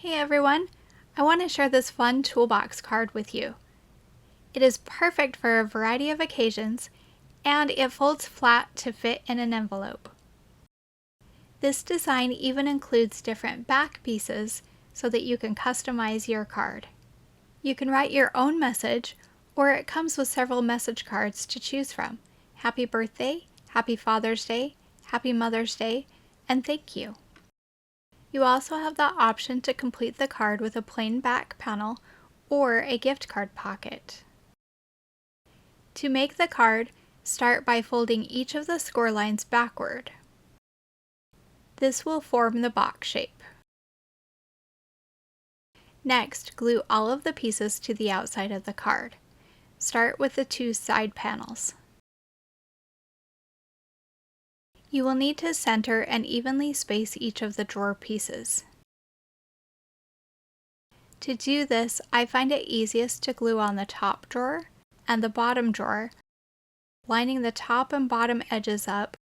Hey everyone! I want to share this fun toolbox card with you. It is perfect for a variety of occasions, and it folds flat to fit in an envelope. This design even includes different back pieces so that you can customize your card. You can write your own message, or it comes with several message cards to choose from. Happy birthday, Happy Father's Day, Happy Mother's Day, and thank you. You also have the option to complete the card with a plain back panel or a gift card pocket. To make the card, start by folding each of the score lines backward. This will form the box shape. Next, glue all of the pieces to the outside of the card. Start with the two side panels. You will need to center and evenly space each of the drawer pieces. To do this, I find it easiest to glue on the top drawer and the bottom drawer, lining the top and bottom edges up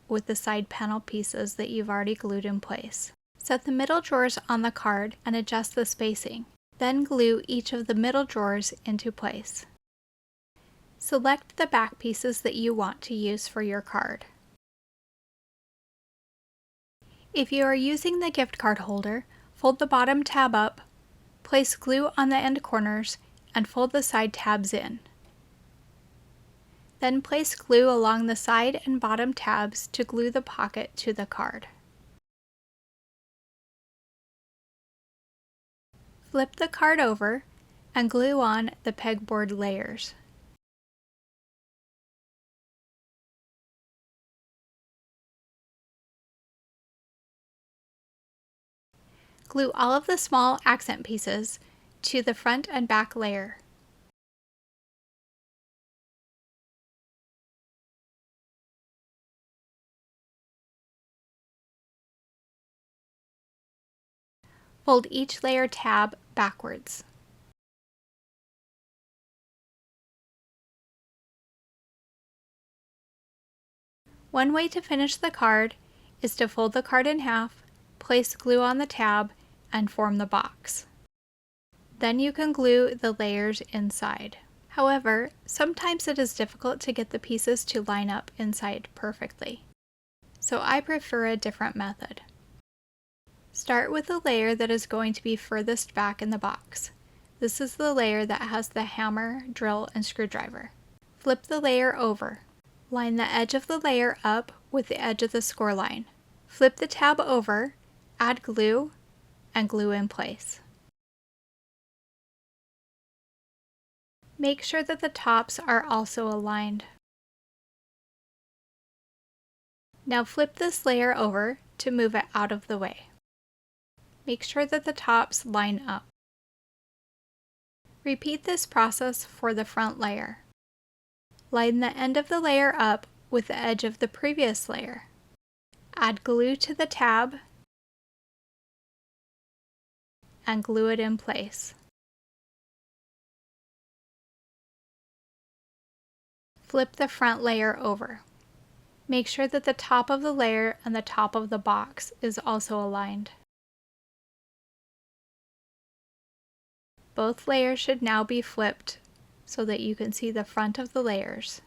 with the side panel pieces that you've already glued in place. Set the middle drawers on the card and adjust the spacing. Then glue each of the middle drawers into place. Select the back pieces that you want to use for your card. If you are using the gift card holder, fold the bottom tab up, place glue on the end corners, and fold the side tabs in. Then place glue along the side and bottom tabs to glue the pocket to the card. Flip the card over and glue on the pegboard layers. Glue all of the small accent pieces to the front and back layer. Fold each layer tab backwards. One way to finish the card is to fold the card in half, place glue on the tab, and form the box. Then you can glue the layers inside. However, sometimes it is difficult to get the pieces to line up inside perfectly, so I prefer a different method. Start with the layer that is going to be furthest back in the box. This is the layer that has the hammer, drill, and screwdriver. Flip the layer over. Line the edge of the layer up with the edge of the score line. Flip the tab over, add glue, and glue in place. Make sure that the tops are also aligned. Now flip this layer over to move it out of the way. Make sure that the tops line up. Repeat this process for the front layer. Line the end of the layer up with the edge of the previous layer. Add glue to the tab and glue it in place. Flip the front layer over. Make sure that the top of the layer and the top of the box is also aligned. Both layers should now be flipped so that you can see the front of the layers.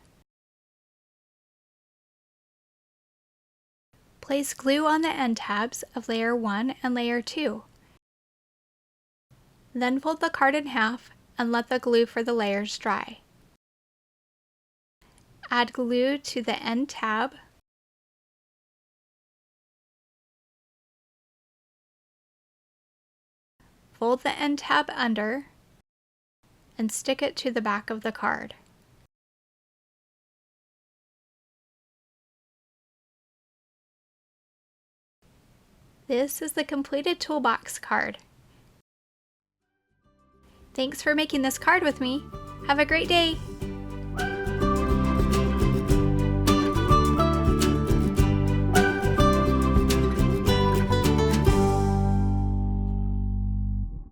Place glue on the end tabs of layer 1 and layer 2. Then fold the card in half and let the glue for the layers dry. Add glue to the end tab, fold the end tab under, and stick it to the back of the card. This is the completed toolbox card. Thanks for making this card with me. Have a great day!